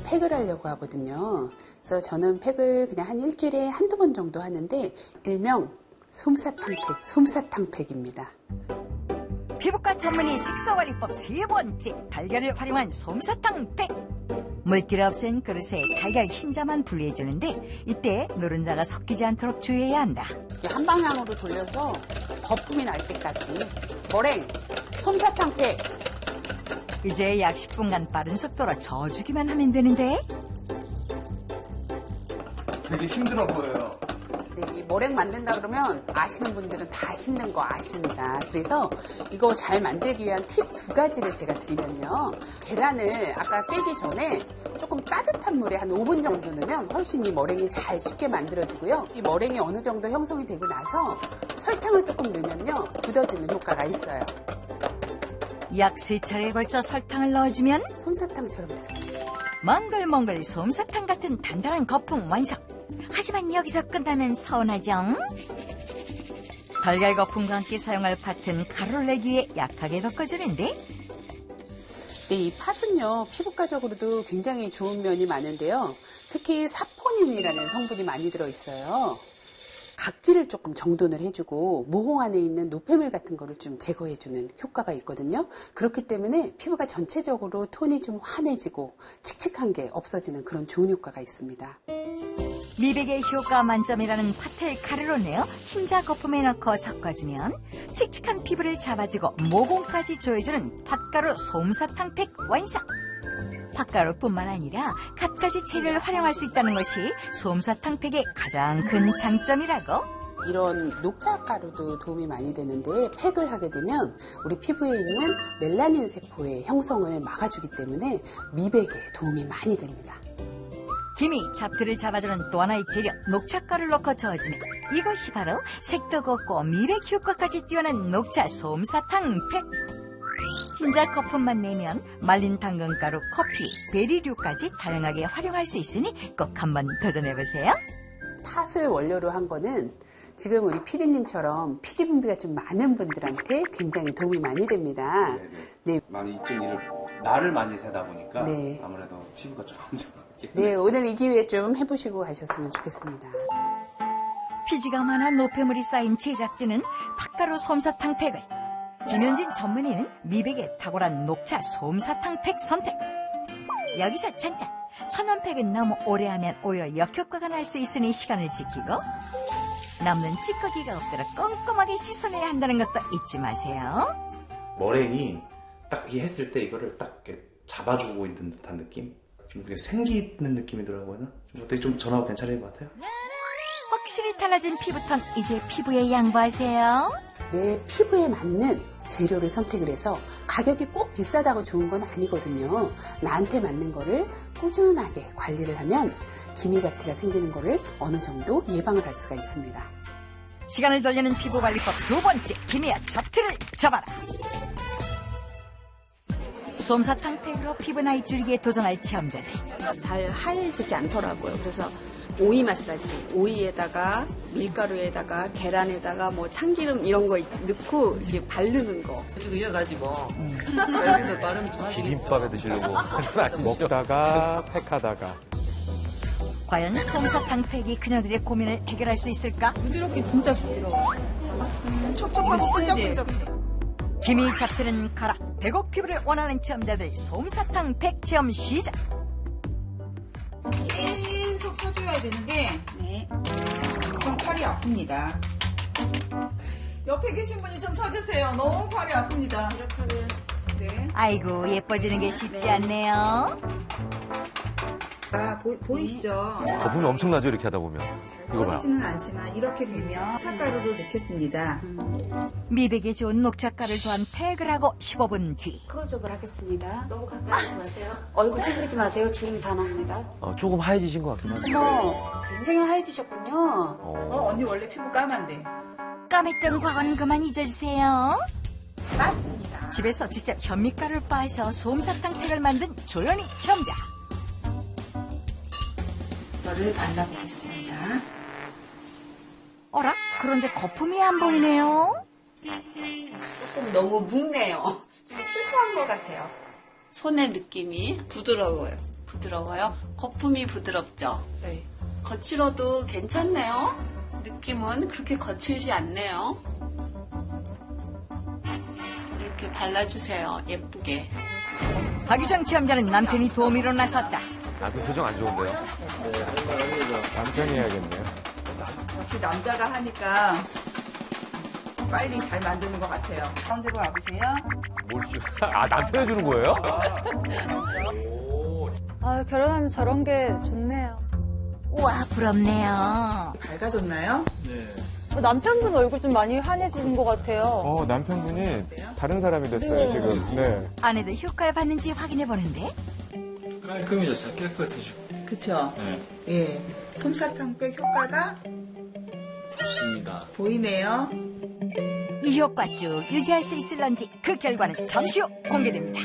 팩을 하려고 하거든요. 그래서 저는 팩을 그냥 한 일주일에 한두 번 정도 하는데 일명 솜사탕팩입니다. 피부과 전문의 색소관리법 3번째, 달걀을 활용한 솜사탕팩. 물기를 없앤 그릇에 달걀 흰자만 분리해주는데 이때 노른자가 섞이지 않도록 주의해야 한다. 한 방향으로 돌려서 거품이 날 때까지 머랭, 솜사탕팩. 이제 약 10분간 빠른 속도로 저어주기만 하면 되는데 되게 힘들어 보여요. 이 머랭 만든다 그러면 아시는 분들은 다 힘든 거 아십니다. 그래서 이거 잘 만들기 위한 팁 2가지를 제가 드리면요. 계란을 아까 깨기 전에 조금 따뜻한 물에 한 5분 정도 넣으면 훨씬 이 머랭이 잘 쉽게 만들어지고요. 이 머랭이 어느 정도 형성이 되고 나서 설탕을 조금 넣으면요. 굳어지는 효과가 있어요. 약 3차례에 걸쳐 설탕을 넣어주면 솜사탕처럼 됐습니다. 몽글몽글 솜사탕 같은 단단한 거품 완성. 하지만 여기서 끝나면 서운하죠? 달걀 거품과 함께 사용할 팥은 가루를 내기 위해 약하게 덮어주는데 이 팥은요, 피부과적으로도 굉장히 좋은 면이 많은데요. 특히 사포닌이라는 성분이 많이 들어있어요. 각질을 조금 정돈을 해주고 모공 안에 있는 노폐물 같은 거를 좀 제거해주는 효과가 있거든요. 그렇기 때문에 피부가 전체적으로 톤이 좀 환해지고 칙칙한 게 없어지는 그런 좋은 효과가 있습니다. 미백의 효과 만점이라는 팥을 가루로 내어 흰자 거품에 넣고 섞어주면 칙칙한 피부를 잡아주고 모공까지 조여주는 팥가루 솜사탕팩 완성! 팥가루뿐만 아니라 갖가지 재료를 활용할 수 있다는 것이 솜사탕팩의 가장 큰 장점이라고. 이런 녹차가루도 도움이 많이 되는데 팩을 하게 되면 우리 피부에 있는 멜라닌 세포의 형성을 막아주기 때문에 미백에 도움이 많이 됩니다. 기미, 잡티를 잡아주는 또 하나의 재료 녹차가루를 넣고 저어주면 이것이 바로 색도 곱고 미백 효과까지 뛰어난 녹차 솜사탕팩. 흰자 거품만 내면 말린 당근가루, 커피, 베리류까지 다양하게 활용할 수 있으니 꼭 한번 도전해보세요. 팥을 원료로 한 거는 지금 우리 PD님처럼 피지 분비가 좀 많은 분들한테 굉장히 도움이 많이 됩니다. 네. 많이 이쪽 일을 날을 많이 새다 보니까 네. 아무래도 피부가 좀 안 좋은 것 같긴 네, 오늘 이 기회에 좀 해보시고 가셨으면 좋겠습니다. 피지가 많아 노폐물이 쌓인 제작진은 팥가루 솜사탕팩을, 김현진 전문의는 미백에 탁월한 녹차 솜사탕팩 선택. 여기서 잠깐! 천연팩은 너무 오래 하면 오히려 역효과가 날 수 있으니 시간을 지키고 남는 찌꺼기가 없도록 꼼꼼하게 씻어내야 한다는 것도 잊지 마세요. 머랭이 딱 이렇게 했을 때 이거를 딱 이렇게 잡아주고 있는 듯한 느낌? 좀 그게 생기는 느낌이더라고요. 좀 어떻게 좀 전화하고 괜찮을 것 같아요? 확실히 달라진 피부톤, 이제 피부에 양보하세요. 내 피부에 맞는 재료를 선택을 해서 가격이 꼭 비싸다고 좋은 건 아니거든요. 나한테 맞는 거를 꾸준하게 관리를 하면 기미 잡티가 생기는 거를 어느 정도 예방을 할 수가 있습니다. 시간을 돌리는 피부관리법 2번째, 기미와 잡티를 잡아라. 솜사탕팩으로 피부 나이 줄이기에 도전할 체험자들. 잘 하얘지지 않더라고요. 그래서 오이 마사지, 오이에다가 밀가루에다가 계란에다가 뭐 참기름 이런 거 넣고 이렇게 바르는 거. 가지고 이어가지 뭐. 그래도 발음이 좋아지겠죠. 김밥에 드시려고 먹다가 팩하다가. 과연 솜사탕팩이 그녀들의 고민을 해결할 수 있을까? 부드럽게 진짜 부드러워. 촉촉하고 끈적끈적. 기미 잡티는 가라. 백옥 피부를 원하는 체험자들 솜사탕팩 체험 시작. 계속 쳐줘야 되는데 좀 팔이 아픕니다. 옆에 계신 분이 좀 쳐주세요. 너무 팔이 아픕니다. 이렇게 하면 아이고 예뻐지는 게 쉽지 않네요. 보이시죠? 거품이 엄청나죠, 이렇게 하다 보면. 이거 봐요. 꺼지지는 않지만 이렇게 되면 찻가루를 넣겠습니다. 미백에 좋은 녹차가루를 더한 팩을 하고 15분 뒤. 크로즈업을 하겠습니다. 너무 가까이 하지 마세요. 얼굴 찌푸리지 마세요. 주름이 다 납니다. 조금 하얘지신 것 같긴 하죠. 어머, 굉장히 하얘지셨군요. 언니 원래 피부 까만데. 까맸던 과거는 그만 잊어주세요. 맞습니다. 집에서 직접 현미가루를 빻아서 솜사탕 팩을 만든 조연희 체험자. 이거를 발라보겠습니다. 어라? 그런데 거품이 안 보이네요. 조금 너무 묵네요. 좀 실패한 것 같아요. 손의 느낌이 부드러워요. 거품이 부드럽죠? 네. 거칠어도 괜찮네요. 느낌은 그렇게 거칠지 않네요. 이렇게 발라주세요. 예쁘게. 박유정 체험자는 남편이 도우미로 나섰다. 남편 표정 안 좋은데요? 남편이 해야겠네요. 역시 남자가 하니까 빨리 잘 만드는 것 같아요. 가운데로 와보세요. 남편이 주는 거예요? 결혼하면 저런 게 좋네요. 우와, 부럽네요. 밝아졌나요? 네. 남편분 얼굴 좀 많이 환해진 것 같아요. 남편분이 다른 사람이 됐어요, 네. 지금. 네. 아내도 효과를 받는지 확인해 보는데. 깔끔해졌어요. 깨끗해지고. 그쵸? 네. 예. 솜사탕백 효과가 좋습니다. 보이네요. 이 효과 쭉 유지할 수 있을런지 그 결과는 잠시 후 공개됩니다.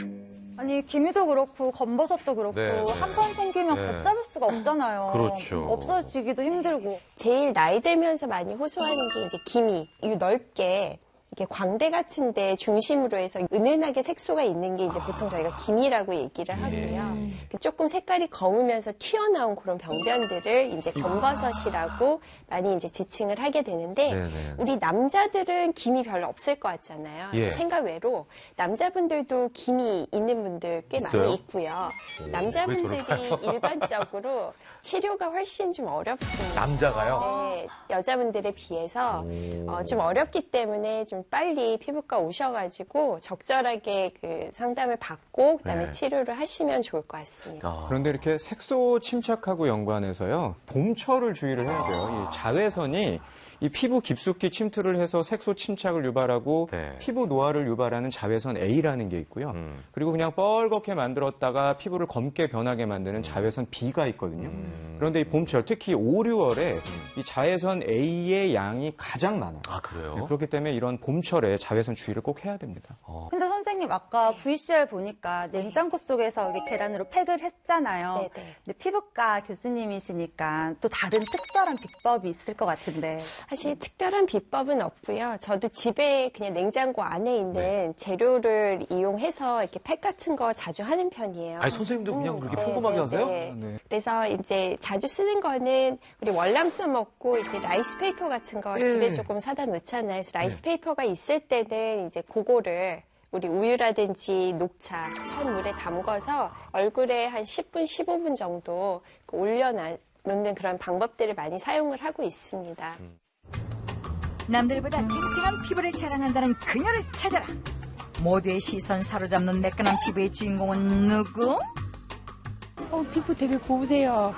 아니 기미도 그렇고 검버섯도 그렇고 네, 네. 한 번 생기면 네. 걷잡을 수가 없잖아요. 그렇죠. 없어지기도 힘들고. 제일 나이 들면서 많이 호소하는 게 이제 기미. 이 넓게 이게 광대 같은 데 중심으로 해서 은은하게 색소가 있는 게 이제 보통 저희가 기미라고 얘기를 하고요. 조금 색깔이 검으면서 튀어나온 그런 병변들을 이제 검버섯이라고 많이 이제 지칭을 하게 되는데 네네. 우리 남자들은 기미 별로 없을 것 같잖아요. 예. 생각 외로 남자분들도 기미 있는 분들 꽤 있어요? 많이 있고요. 남자분들이 일반적으로 치료가 훨씬 좀 어렵습니다. 남자가요? 네, 여자분들에 비해서 좀 어렵기 때문에 좀 빨리 피부과 오셔가지고 적절하게 그 상담을 받고 그다음에 네. 치료를 하시면 좋을 것 같습니다. 그런데 이렇게 색소 침착하고 연관해서요, 봄철을 주의를 해야 돼요. 이 자외선이 이 피부 깊숙이 침투를 해서 색소 침착을 유발하고 피부 노화를 유발하는 자외선 A라는 게 있고요. 그리고 그냥 뻘겋게 만들었다가 피부를 검게 변하게 만드는 자외선 B가 있거든요. 그런데 이 봄철, 특히 5, 6월에 이 자외선 A의 양이 가장 많아요. 아, 그래요? 네, 그렇기 때문에 이런 봄철에 자외선 주의를 꼭 해야 됩니다. 근데 선생님 아까 VCR 보니까 냉장고 속에서 이렇게 계란으로 팩을 했잖아요. 근데 피부과 교수님이시니까 또 다른 특별한 비법이 있을 것 같은데. 사실 특별한 비법은 없고요. 저도 집에 그냥 냉장고 안에 있는 재료를 이용해서 이렇게 팩 같은 거 자주 하는 편이에요. 아니, 선생님도 그냥 그렇게 평범하게 하세요? 네. 그래서 이제 자주 쓰는 거는 우리 월남 써먹고 이렇게 라이스페이퍼 같은 거 예. 집에 조금 사다 놓잖아요. 그래서 라이스페이퍼가 있을 때는 이제 그거를 우리 우유라든지 녹차, 찬물에 담궈서 얼굴에 한 10분, 15분 정도 올려놓는 그런 방법들을 많이 사용을 하고 있습니다. 남들보다 탱탱한 피부를 자랑한다는 그녀를 찾아라. 모두의 시선 사로잡는 매끈한 피부의 주인공은 누구? 피부 되게 고우세요.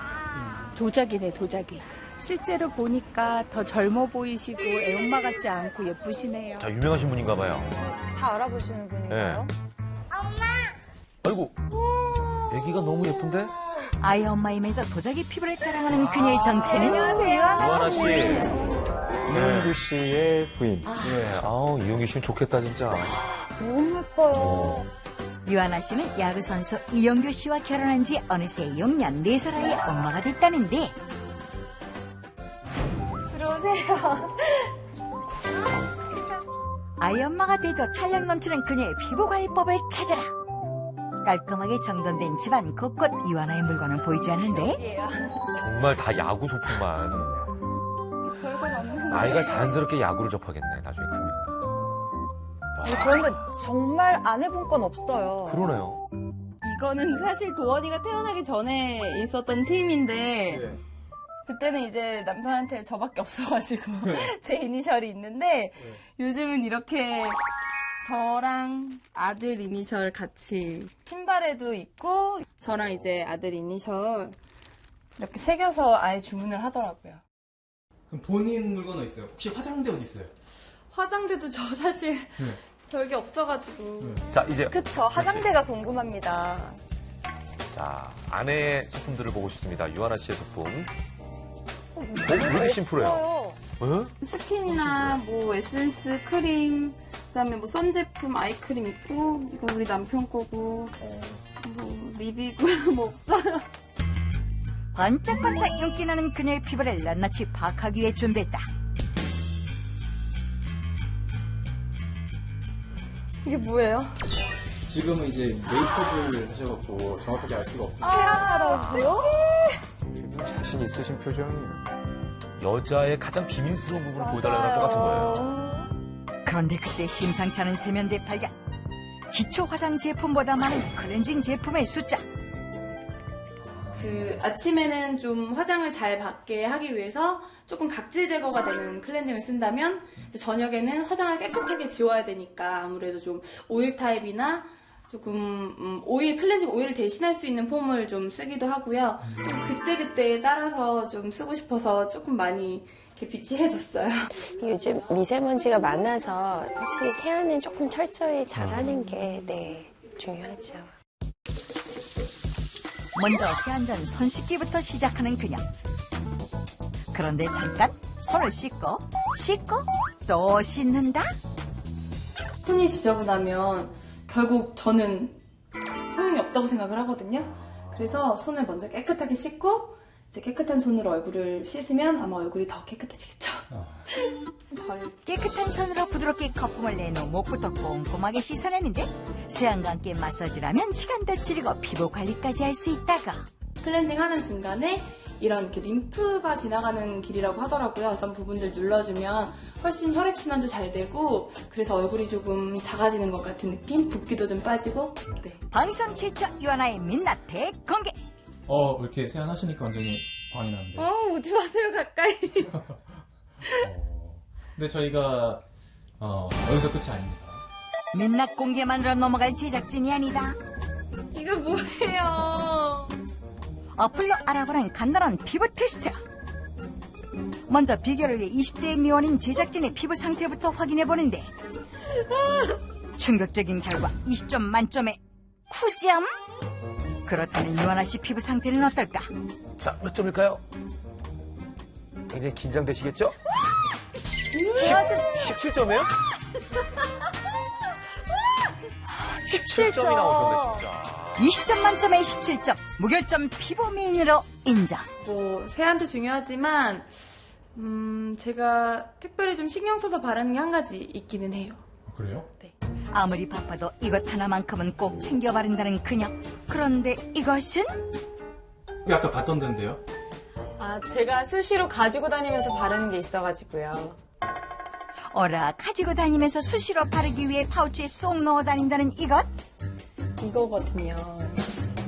도자기네, 도자기. 실제로 보니까 더 젊어 보이시고 애엄마 같지 않고 예쁘시네요. 자, 유명하신 분인가 봐요. 다 알아보시는 분인가요? 아이고, 애기가 너무 예쁜데? 아이 엄마임에도 도자기 피부를 자랑하는 그녀의 정체는? 안녕하세요, 유하나 씨. 이용규 씨의 부인. 아우, 이용규 씨는 좋겠다, 진짜. 너무 예뻐요. 유하나 씨는 야구 선수 이영규 씨와 결혼한 지 어느새 6년 4살아이 엄마가 됐다는데. 들어오세요. 아이 엄마가 돼도 탄력 넘치는 그녀의 피부 관리법을 찾아라. 깔끔하게 정돈된 집안 곳곳 유하나의 물건은 보이지 않는데. 정말 다 야구 소품만. 별건 없는데. 아이가 자연스럽게 야구를 접하겠네, 나중에 크면. 그런 거 정말 안 해본 건 없어요. 그러네요. 이거는 사실 도원이가 태어나기 전에 있었던 팀인데 그때는 이제 남편한테 저밖에 없어가지고 제 이니셜이 있는데 요즘은 이렇게 저랑 아들 이니셜 같이 신발에도 있고 저랑 이제 아들 이니셜 이렇게 새겨서 아예 주문을 하더라고요. 그럼 본인 물건 어디 있어요? 혹시 화장대 어디 있어요? 화장대도 저 사실 별게 없어가지고. 자, 이제. 그쵸. 화장대가 궁금합니다. 자, 아내의 소품들을 보고 싶습니다. 유하나 씨의 소품. 왜 이렇게 심플해요? 스킨이나 뭐 에센스, 크림, 그다음에 뭐 선 제품, 아이크림 있고, 이거 우리 남편 거고, 뭐 립이고 뭐 없어요. 반짝반짝 윤기나는 그녀의 피부를 낱낱이 파악하기 위해 준비했다. 이게 뭐예요? 지금은 이제 메이크업을 하셔갖고 정확하게 알 수가 없어요. 하라고요? 자신 있으신 표정이에요. 여자의 가장 비밀스러운 부분을 보여달라고 할 것 같은 거예요. 그런데 그때 심상치 않은 세면대 발견. 기초 화장 제품보다 많은 클렌징 제품의 숫자. 그 아침에는 좀 화장을 잘 받게 하기 위해서 조금 각질 제거가 되는 클렌징을 쓴다면 이제 저녁에는 화장을 깨끗하게 지워야 되니까 아무래도 좀 오일 타입이나 조금 오일 클렌징 오일을 대신할 수 있는 폼을 좀 쓰기도 하고요. 좀 그때그때에 따라서 좀 쓰고 싶어서 조금 많이 이렇게 비치해졌어요. 요즘 미세먼지가 많아서 확실히 세안은 조금 철저히 잘하는 게 중요하죠. 먼저 세안 전 손 씻기부터 시작하는 그녀. 그런데 잠깐 손을 씻고 또 씻는다? 손이 지저분하면 결국 저는 소용이 없다고 생각을 하거든요. 그래서 손을 먼저 깨끗하게 씻고 이제 깨끗한 손으로 얼굴을 씻으면 아마 얼굴이 더 깨끗해지겠죠. 깨끗한 손으로 부드럽게 거품을 낸 후 목부터 꼼꼼하게 씻어내는데 세안과 함께 마사지라면 시간도 줄이고 피부 관리까지 할 수 있다가 클렌징 하는 중간에 이런 이렇게 림프가 지나가는 길이라고 하더라고요. 어떤 부분들 눌러주면 훨씬 혈액순환도 잘 되고 그래서 얼굴이 조금 작아지는 것 같은 느낌? 붓기도 좀 빠지고. 네. 방송 최초 유하나의 민낯 대공개. 이렇게 세안하시니까 완전히 광이 나는데. 오지 마세요 가까이. 근데 저희가 여기서 끝이 아닙니다. 민낯 공개만으로 넘어갈 제작진이 아니다. 이거 뭐예요? 어플로 알아보는 간단한 피부 테스트. 먼저 비교를 위해 20대 미혼인 제작진의 피부 상태부터 확인해보는데 충격적인 결과 20점 만점에 9점? 그렇다면 유하나 씨 피부 상태는 어떨까? 자, 몇 점일까요? 굉장히 긴장되시겠죠? 17점이에요? 17점이 나오셨네, 진짜. 20점 만점에 17점, 무결점 피부 미인으로 인정. 뭐 세안도 중요하지만 제가 특별히 좀 신경 써서 바르는 게 한 가지 있기는 해요. 그래요? 네. 아무리 바빠도 이것 하나만큼은 꼭 챙겨 바른다는 그녀. 그런데 이것은? 아까 봤던 데인데요? 제가 수시로 가지고 다니면서 바르는 게 있어가지고요. 어라, 가지고 다니면서 수시로 바르기 위해 파우치에 쏙 넣어 다닌다는 이것? 이거거든요.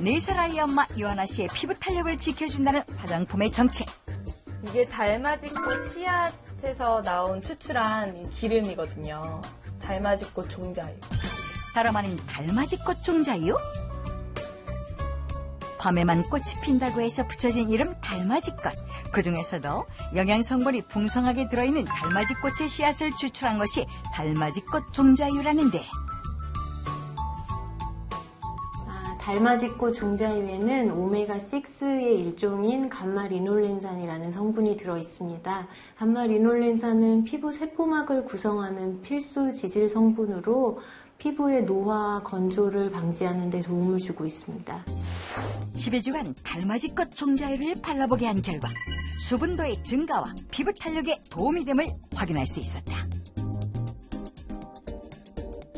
4살 아이 엄마 유하나 씨의 피부 탄력을 지켜준다는 화장품의 정체. 이게 달맞이꽃 씨앗에서 나온 추출한 이 기름이거든요. 달맞이꽃 종자유. 다름 아닌 달맞이꽃 종자유? 밤에만 꽃이 핀다고 해서 붙여진 이름 달맞이꽃. 그중에서도 영양성분이 풍성하게 들어있는 달맞이꽃의 씨앗을 추출한 것이 달맞이꽃 종자유라는데 달맞이꽃 종자유에는 오메가6의 일종인 감마리놀렌산이라는 성분이 들어있습니다. 감마리놀렌산은 피부 세포막을 구성하는 필수 지질 성분으로 피부의 노화, 건조를 방지하는 데 도움을 주고 있습니다. 10여 주간 달맞이꽃 종자유를 발라보게 한 결과 수분도의 증가와 피부 탄력에 도움이 됨을 확인할 수 있었다.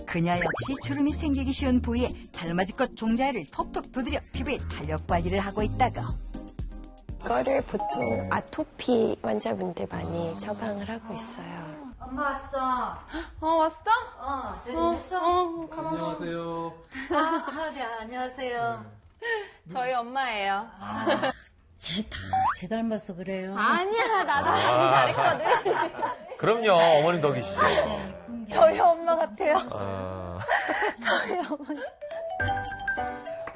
그녀 역시 주름이 생기기 쉬운 부위에 달맞이꽃 종자유를 톡톡 두드려 피부에 탄력 관리를 하고 있다고. 이거를 보통 아토피 환자분들 많이 처방을 하고 있어요. 엄마 왔어. 왔어? 제대했어? 안녕하세요. 네, 안녕하세요. 저희 엄마예요. 쟤 닮아서 그래요. 아니야, 나도 잘했거든. 그럼요, 어머님 덕이시죠. 저희 엄마 같아요. 아... 저희 어머니.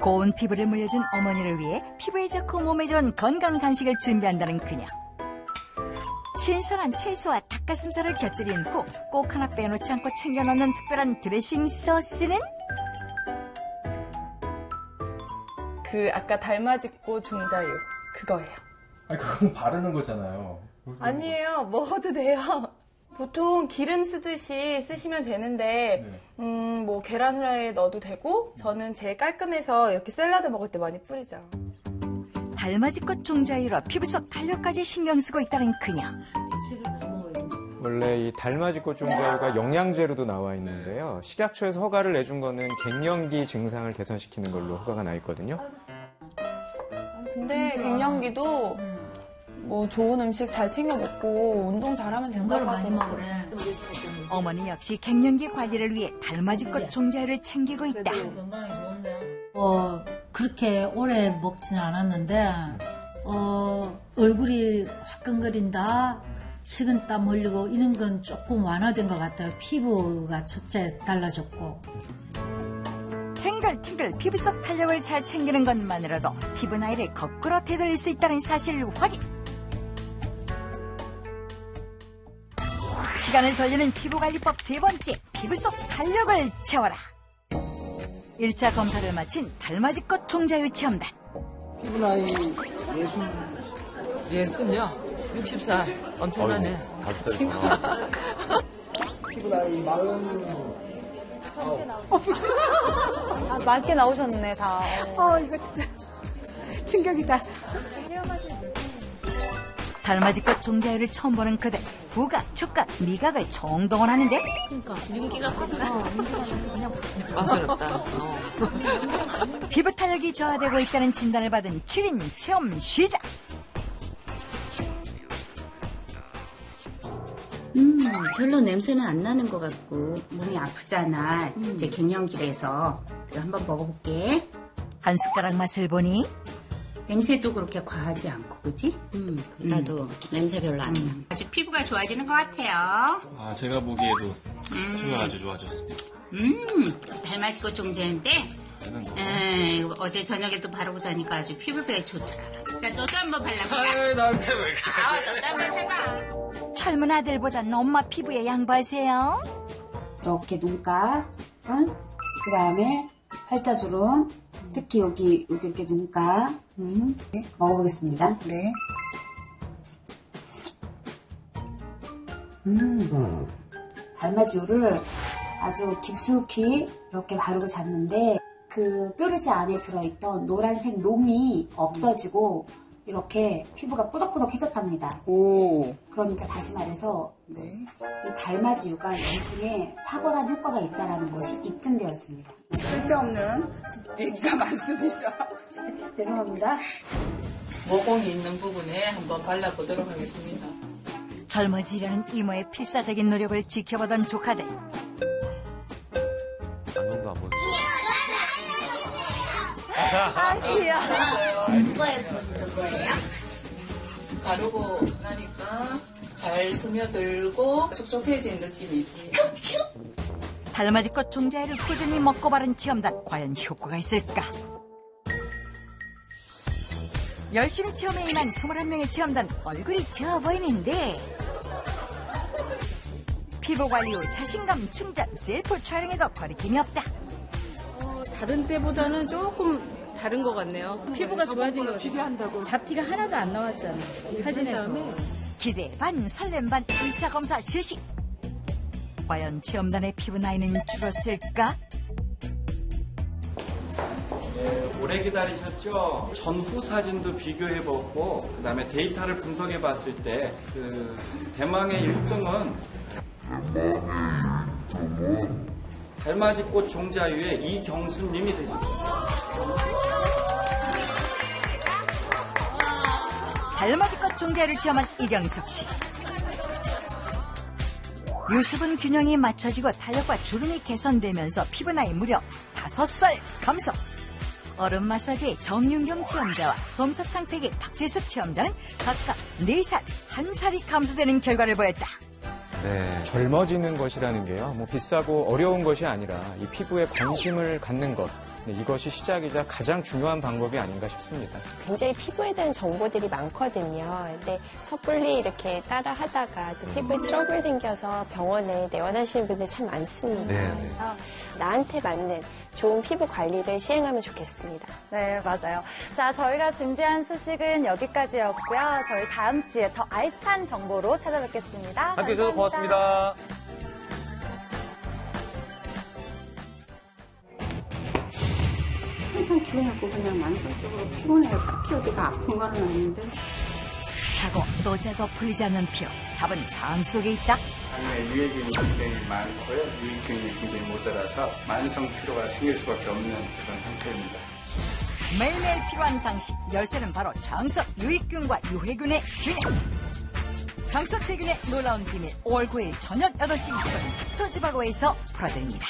고운 피부를 물려준 어머니를 위해 피부에 좋고 몸에 좋은 건강 간식을 준비한다는 그녀. 신선한 채소와 닭가슴살을 곁들인 후 꼭 하나 빼놓지 않고 챙겨 넣는 특별한 드레싱 소스는 그 아까 달맞이꽃 종자유 그거예요. 아니, 그건 바르는 거잖아요. 아니에요. 먹어도 돼요. 보통 기름 쓰듯이 쓰시면 되는데 뭐 계란 후라이에 넣어도 되고 저는 제일 깔끔해서 이렇게 샐러드 먹을 때 많이 뿌리죠. 달맞이꽃 종자유로 피부 속 탄력까지 신경 쓰고 있다는 그녀. 원래 이 달맞이꽃 종자유가 영양제로도 나와 있는데요. 식약처에서 허가를 내준 거는 갱년기 증상을 개선시키는 걸로 허가가 나 있거든요. 근데 갱년기도 뭐 좋은 음식 잘 챙겨 먹고 운동 잘하면 된다고 하더라고요. 어머니 역시 갱년기 관리를 위해 달맞이꽃 종자유를 챙기고 있다. 그렇게 오래 먹지는 않았는데 얼굴이 화끈거린다, 식은땀 흘리고 이런 건 조금 완화된 것 같아요. 피부가 첫째 달라졌고. 탱글탱글 피부 속 탄력을 잘 챙기는 것만으로도 피부 나이를 거꾸로 되돌릴 수 있다는 사실 확인. 시간을 돌리는 피부관리법 세 번째, 피부 속 탄력을 채워라. 1차 검사를 마친 달맞이꽃 종자유 체험단. 피부 나이 60요? 60살. 엄청나네. 피부 나이 40. 맑게 나오셨네, 다. 이거 충격이다. 달맞이꽃 종자유를 처음 보는 그들. 부각, 촉각, 미각을 총동원하는데. 그러니까 윤기가 그냥 맛스럽다. 피부 탄력이 저하되고 있다는 진단을 받은 7인 체험 시작. 별로 냄새는 안 나는 것 같고 몸이 아프잖아. 이제 갱년기라서 이거 한번 먹어볼게. 한 숟가락 맛을 보니 냄새도 그렇게 과하지 않고, 그지? 나도 냄새 별로 안 나. 아주 피부가 좋아지는 것 같아요. 제가 보기에도 피부가 아주 좋아졌습니다. 달맞이꽃 종자인데 어제 저녁에도 바르고 자니까 아주 피부에 좋더라. 그러니까 너도 한번 발라보자. 나한테 왜 그래? 너도 한번 해봐. 젊은 아들보단 엄마 피부에 양보하세요. 이렇게 눈가, 그 다음에 팔자주름, 특히 여기 이렇게 눈가. 먹어보겠습니다. 네. 달맞이유를 아주 깊숙이 이렇게 바르고 잤는데 그 뾰루지 안에 들어있던 노란색 농이 없어지고 이렇게 피부가 꾸덕꾸덕해졌답니다. 그러니까 다시 말해서 이 달맞이유가 염증에 탁월한 효과가 있다는 것이 입증되었습니다. 쓸데없는 얘기가 많습니다. 죄송합니다. 모공이 있는 부분에 한번 발라보도록 하겠습니다. 젊어지려는 이모의 필사적인 노력을 지켜보던 조카들. 안경도 안 보세요. 귀여워. 누구의 거예요? 바르고 나니까 잘 스며들고 촉촉해진 느낌이 있습니다. 달맞이꽃 종자유를 꾸준히 먹고 바른 체험단. 과연 효과가 있을까? 열심히 체험에 임한 21명의 체험단. 얼굴이 져 보이는데 피부 관리 후 자신감 충전. 셀프 촬영에도 거리낌이 없다. 다른 때보다는 조금 다른 것 같네요. 피부가 좋아진 것 같아요. 비교한다고. 잡티가 하나도 안 나왔잖아요. 사진에서. 기대 반 설렘 반 1차 검사 실시. 과연 체험단의 피부 나이는 줄었을까? 네, 오래 기다리셨죠? 전후 사진도 비교해보고 그다음에 데이터를 분석해봤을 때 그 대망의 1등은 달맞이꽃 종자유의 이경수님이 되셨습니다. 달맞이꽃 종자유를 체험한 이경석 씨. 유수분 균형이 맞춰지고 탄력과 주름이 개선되면서 피부 나이 무려 5살 감소. 얼음 마사지 정윤경 체험자와 솜사탕 패기 박재숙 체험자는 각각 4살, 1살이 감소되는 결과를 보였다. 네, 젊어지는 것이라는 게요. 뭐 비싸고 어려운 것이 아니라 이 피부에 관심을 갖는 것, 이것이 시작이자 가장 중요한 방법이 아닌가 싶습니다. 굉장히 피부에 대한 정보들이 많거든요. 근데 섣불리 이렇게 따라 하다가 또 피부에 트러블 생겨서 병원에 내원하시는 분들 참 많습니다. 그래서 나한테 맞는 좋은 피부 관리를 시행하면 좋겠습니다. 네, 맞아요. 자, 저희가 준비한 소식은 여기까지였고요. 저희 다음 주에 더 알찬 정보로 찾아뵙겠습니다. 함께해 주셔서 고맙습니다. 항상 기운이 없고 그냥 만성적으로 피곤해요. 딱히 어디가 아픈 건 아닌데. 자고 또 자고 풀리지 않는 피로 답은 장 속에 있다. 장내 유해균이 굉장히 많고요. 유익균이 굉장히 모자라서 만성 피로가 생길 수밖에 없는 그런 상태입니다. 매일매일 필요한 당신 열쇠는 바로 정석 유익균과 유해균의 균형. 정석 세균의 놀라운 비밀 5월 9일 저녁 8시 20분 닥터지바고에서 풀어드립니다.